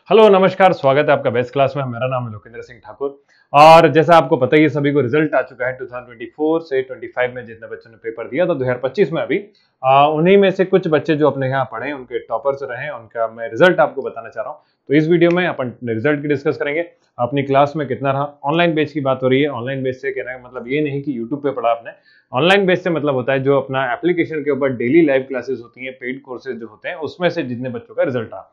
Hello नमस्कार, स्वागत है आपका बेस्ट क्लास में। मेरा नाम है लोकेंद्र सिंह ठाकुर और जैसा आपको पता ही है सभी को रिजल्ट आ चुका है 2024 से 25 में जितने बच्चों ने पेपर दिया था 2025 में अभी उन्हीं में से कुछ बच्चे जो अपने यहाँ पढ़े उनके टॉपर्स रहे, उनका मैं रिजल्ट आपको बताना चाह रहा हूँ। तो इस वीडियो में अपन रिजल्ट की डिस्कस करेंगे, अपनी क्लास में कितना रहा। ऑनलाइन बेच की बात हो रही है। ऑनलाइन बेच से कहना मतलब ये नहीं कि यूट्यूब पे पढ़ा आपने। ऑनलाइन बेच से मतलब होता है जो अपना एप्लीकेशन के ऊपर डेली लाइव क्लासेस होती है, पेड कोर्सेज जो होते हैं उसमें से जितने बच्चों का रिजल्ट रहा।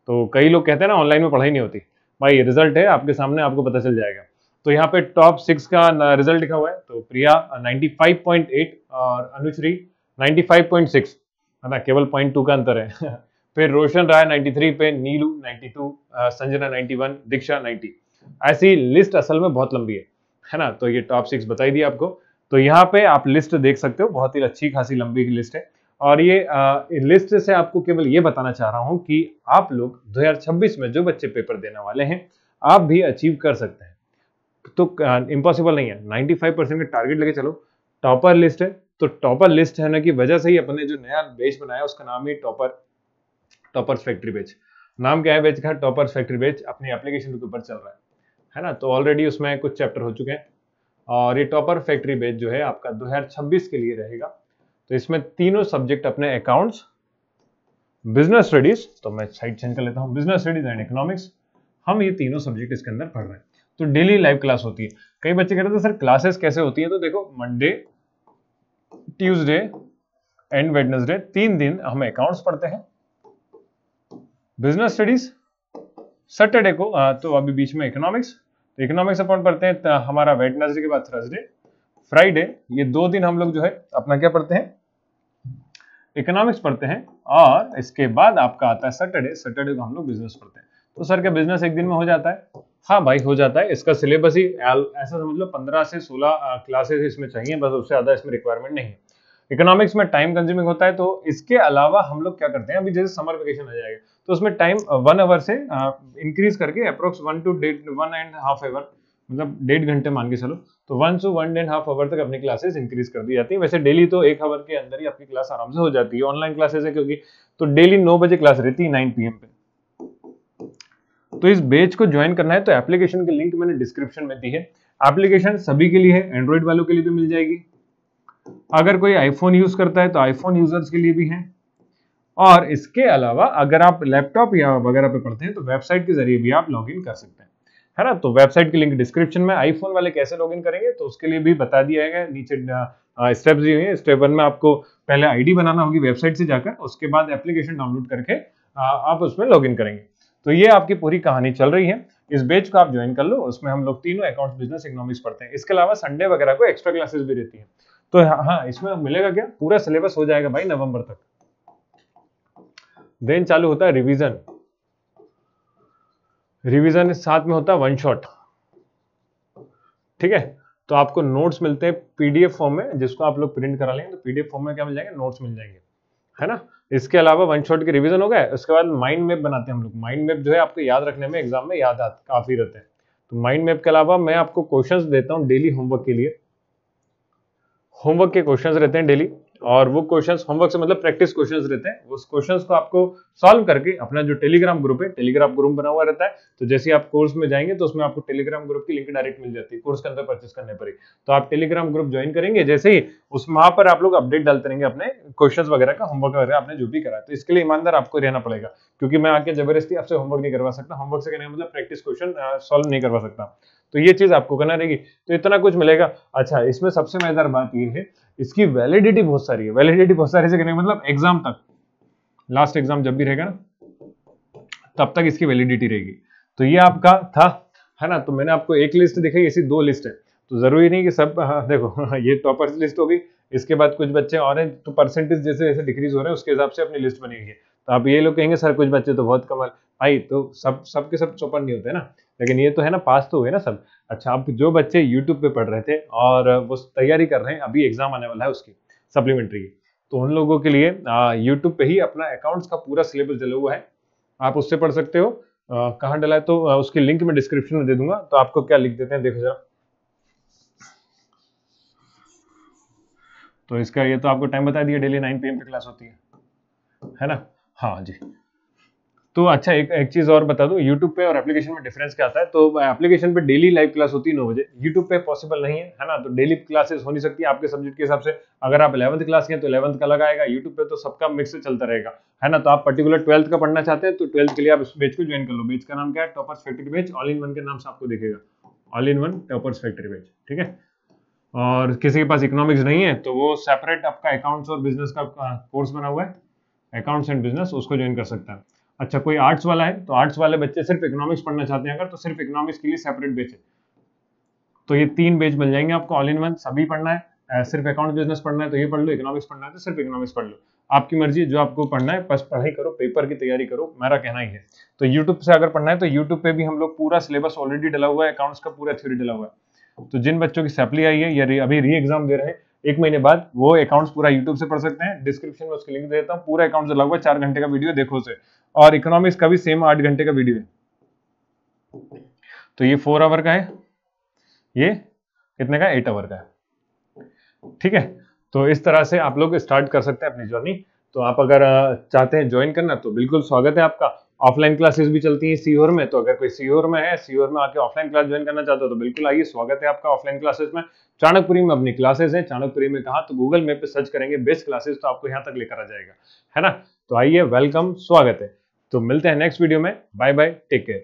तो कई लोग कहते हैं ना ऑनलाइन में पढ़ाई नहीं होती, भाई रिजल्ट है आपके सामने, आपको पता चल जाएगा। तो यहाँ पे टॉप 6 का रिजल्ट लिखा हुआ है। तो प्रिया 95.8 और अनुश्री 95.6, है ना, केवल 0.2 का अंतर है। फिर रोशन रहा 93 पे, नीलू 92, संजना 91, दीक्षा 90। ऐसी लिस्ट असल में बहुत लंबी है ना। तो ये टॉप 6 बताई दी आपको। तो यहाँ पे आप लिस्ट देख सकते हो, बहुत ही अच्छी खासी लंबी लिस्ट है। और ये लिस्ट से आपको केवल ये बताना चाह रहा हूं कि आप लोग 2026 में जो बच्चे पेपर देने वाले हैं आप भी अचीव कर सकते हैं। तो इम्पॉसिबल नहीं है, 95% का टारगेट लेके चलो। टॉपर लिस्ट है, तो टॉपर लिस्ट है ना की वजह से ही अपने जो नया बैच बनाया उसका नाम ही टॉपर्स फैक्ट्री बैच। नाम क्या है बैच का? Toppers factory batch. अपनी एप्लीकेशन के ऊपर चल रहा है ना। तो ऑलरेडी उसमें कुछ चैप्टर हो चुके हैं और ये टॉपर फैक्ट्री बैच जो है आपका 2026 के लिए रहेगा। तो इसमें तीनों सब्जेक्ट अपने अकाउंट्स, बिजनेस स्टडीज, तो मैं साइड चेंज कर लेता हूं, बिजनेस स्टडीज एंड इकोनॉमिक्स, हम ये तीनों सब्जेक्ट इसके अंदर पढ़ रहे हैं। तो डेली लाइव क्लास होती है। कई बच्चे कहते हैं सर क्लासेस कैसे होती है? तो देखो, मंडे, ट्यूसडे एंड वेडनेसडे 3 दिन हम अकाउंट्स पढ़ते हैं, बिजनेस स्टडीज सैटरडे को तो अभी बीच में इकोनॉमिक्स, तो इकोनॉमिक्स अपन पढ़ते हैं हमारा वेडनेसडे के बाद थर्सडे, फ्राइडे, ये 2 दिन हम लोग जो है अपना क्या पढ़ते हैं, इकोनॉमिक्स पढ़ते हैं। और इसके बाद आपका आता है सैटरडे, सैटरडे को हम लोग बिजनेस पढ़ते हैं। तो सर क्या बिजनेस एक दिन में हो जाता है? हाँ भाई हो जाता है। इसका सिलेबस ही ऐसा समझ लो 15 से 16 क्लासेस इसमें चाहिए, बस उससे ज्यादा इसमें रिक्वायरमेंट नहीं है। इकोनॉमिक्स में टाइम कंज्यूमिंग होता है, तो इसके अलावा हम लोग क्या करते हैं, अभी जैसे समर वेकेशन आ जाएगा तो उसमें टाइम 1 आवर से इंक्रीज करके अप्रोक्स 1.5 मतलब 1.5 घंटे मान के चलो, तो 1 से 1.5 आवर तक अपनी क्लासेस इंक्रीज कर दी जाती है। वैसे डेली तो 1 आवर के अंदर ही आपकी क्लास आराम से हो जाती है, ऑनलाइन क्लासेस है क्योंकि। तो डेली 9 बजे क्लास रहती है, 9 PM पे। तो इस बैच को ज्वाइन करना है तो एप्लीकेशन की लिंक मैंने डिस्क्रिप्शन में दी है। एप्लीकेशन सभी के लिए है, एंड्रॉइड वालों के लिए भी मिल जाएगी, अगर कोई आईफोन यूज करता है तो आईफोन यूजर्स के लिए भी है, और इसके अलावा अगर आप लैपटॉप या वगैरह पे पढ़ते हैं तो वेबसाइट के जरिए भी आप लॉगिन कर सकते हैं, है ना। तो वेबसाइट की लिंक डिस्क्रिप्शन में। आईफोन वाले कैसे लॉगिन करेंगे तो उसके लिए भी बता दिया है नीचे, स्टेप्स दिए हैं। स्टेप 1 में आपको पहले आईडी बनाना होगी वेबसाइट से जाकर, उसके बाद एप्लीकेशन डाउनलोड करके आप उसमें लॉगिन करेंगे। तो ये आपकी पूरी कहानी चल रही है। इस बैच को आप ज्वाइन कर लो, उसमें हम लोग तीनों अकाउंट्स, बिजनेस, इकोनॉमिक्स पढ़ते हैं। इसके अलावा संडे वगैरह को एक्स्ट्रा क्लासेस भी रहती है। तो हाँ, इसमें मिलेगा क्या, पूरा सिलेबस हो जाएगा भाई नवंबर तक। देन चालू होता है रिवीजन। रिवीजन साथ में होता है वन शॉट, ठीक है। तो आपको नोट्स मिलते हैं पीडीएफ फॉर्म में, जिसको आप लोग प्रिंट करा लेंगे तो पीडीएफ फॉर्म में क्या मिल जाएंगे, नोट्स मिल जाएंगे, है ना। इसके अलावा वन शॉट के रिवीजन हो गए। उसके बाद माइंड मैप बनाते हैं हम लोग। माइंड मैप जो है आपको याद रखने में एग्जाम में याद काफी रहते हैं। तो माइंड मैप के अलावा मैं आपको क्वेश्चंस देता हूं डेली होमवर्क के लिए। होमवर्क के क्वेश्चंस रहते हैं डेली, और वो क्वेश्चंस होमवर्क से मतलब प्रैक्टिस क्वेश्चंस रहते हैं। उस क्वेश्चंस को आपको सॉल्व करके अपना जो टेलीग्राम ग्रुप है, टेलीग्राम ग्रुप बना हुआ रहता है, तो जैसे आप कोर्स में जाएंगे तो उसमें आपको टेलीग्राम ग्रुप की लिंक डायरेक्ट मिल जाती है कोर्स के अंदर परचेस करने पर ही। तो आप टेलीग्राम ग्रुप ज्वाइन करेंगे जैसे ही, उस वहां पर आप लोग अपडेट डालते रहेंगे अपने क्वेश्चंस वगैरह का, होमवर्क वगैरह आपने जो भी करा। तो इसके लिए ईमानदार आपको रहना पड़ेगा, क्योंकि मैं आके जबरदस्ती आपसे होमवर्क नहीं करवा सकता। होमवर्क से कहने का मतलब प्रैक्टिस क्वेश्चन सॉल्व नहीं करवा सकता। तो ये चीज आपको करना रहेगी। तो इतना कुछ मिलेगा। अच्छा, इसमें सबसे मजेदार बात ये है, इसकी वैलिडिटी बहुत सारी है। वैलिडिटी बहुत सारी से कहने का मतलब एग्जाम तक, लास्ट एग्जाम जब भी रहेगा ना तब तक इसकी वैलिडिटी रहेगी। तो ये आपका था, है ना। तो मैंने आपको एक लिस्ट दिखाई, ऐसी 2 लिस्ट है। तो जरूरी नहीं कि सब, देखो ये टॉपर्स लिस्ट होगी, इसके बाद कुछ बच्चे और हैं, तो परसेंटेज जैसे जैसे डिक्रीज हो रहे हैं उसके हिसाब से अपनी लिस्ट बनी हुई है। तो आप ये लोग कहेंगे सर कुछ बच्चे तो बहुत कमाल, भाई तो सब के सब चौपन नहीं होते ना, लेकिन ये तो है ना, पास तो हुए ना सब। अच्छा, अब जो बच्चे यूट्यूब पे पढ़ रहे थे और वो तैयारी कर रहे हैं, अभी एग्जाम आने वाला है उसकी सप्लीमेंट्री की, तो उन लोगों के लिए यूट्यूब पे ही अपना अकाउंट्स का पूरा सिलेबस डला हुआ है, आप उससे पढ़ सकते हो। कहाँ डला है तो उसकी लिंक मैं डिस्क्रिप्शन में दे दूंगा। तो आपको क्या लिख देते हैं, देखो जरा। तो इसका ये तो आपको टाइम बता दिया, डेली 9 PM पे क्लास होती है ना। हाँ जी। तो अच्छा एक चीज और बता दूं, यूट्यूब पे और एप्लीकेशन में डिफरेंस क्या आता है। तो एप्लीकेशन पे डेली लाइव क्लास होती है 9 बजे, यूट्यूब पे पॉसिबल नहीं है ना। तो डेली क्लासेस हो नहीं सकती आपके सब्जेक्ट के हिसाब से। अगर आप 11th क्लास के हैं तो 11th का अलग आएगा, यूट्यूब पे तो सबका मिक्स चलता रहेगा, है ना। तो आप पर्टिकुलर 12th का पढ़ना चाहते हैं तो 12th के लिए आप इस बैच को ज्वाइन कर लो। बैच का नाम क्या है? Toppers factory batch, all in one के नाम से आपको दिखेगा, all in one toppers factory batch, ठीक है। और किसी के पास इकोनॉमिक्स नहीं है तो वो सेपरेट आपका अकाउंट्स और बिजनेस का कोर्स बना हुआ है, अकाउंट्स एंड बिजनेस, उसको ज्वाइन कर सकता है। अच्छा, कोई आर्ट्स वाला है तो आर्ट्स वाले बच्चे सिर्फ इकोनॉमिक्स पढ़ना चाहते हैं अगर, तो सिर्फ इकोनॉमिक्स के लिए सेपरेट बैच है। तो ये 3 बैच मिल जाएंगे आपको, ऑल इन वन सभी पढ़ना है, सिर्फ अकाउंट बिजनेस पढ़ना है तो ये पढ़ लो, इकोनॉमिक्स पढ़ना है तो सिर्फ इकोनॉमिक्स पढ़ लो। आपकी मर्जी, जो आपको पढ़ना है बस पढ़ाई करो, पेपर की तैयारी करो, मेरा कहना ही है। तो यूट्यूब से अगर पढ़ना है तो यूट्यूब पे भी हम लोग पूरा सिलेबस ऑलरेडी डला हुआ है, अकाउंट्स का पूरा थ्योरी डला हुआ है। तो जिन बच्चों की सैपली आई है या अभी री एग्जाम दे रहे हैं 1 महीने बाद, वो अकाउंट्स पूरा यूट्यूब से पढ़ सकते हैं। डिस्क्रिप्शन में उसकी लिंक दे देता हूँ, पूरा अकाउंट्स डला हुआ है, 4 घंटे का वीडियो देखो उसे। और इकोनॉमिक्स का भी सेम 8 घंटे का वीडियो है। तो ये 4 आवर का है, ये कितने का? 8 आवर का है, ठीक है। तो इस तरह से आप लोग स्टार्ट कर सकते हैं अपनी जर्नी। तो आप अगर चाहते हैं ज्वाइन करना तो बिल्कुल स्वागत है आपका। ऑफलाइन क्लासेस भी चलती हैं सीहोर में, तो अगर कोई सीहोर में है, सीहोर में आके ऑफलाइन क्लास ज्वाइन करना चाहते हो तो बिल्कुल आइए, स्वागत है आपका ऑफलाइन क्लासेस में। चाणकपुरी में अपनी क्लासेस है, चाणकपुरी में कहा तो गूगल मैप पे सर्च करेंगे बेस्ट क्लासेस तो आपको यहाँ तक लेकर आ जाएगा, है ना। तो आइए, वेलकम, स्वागत है। तो मिलते हैं नेक्स्ट वीडियो में, बाय बाय, टेक केयर।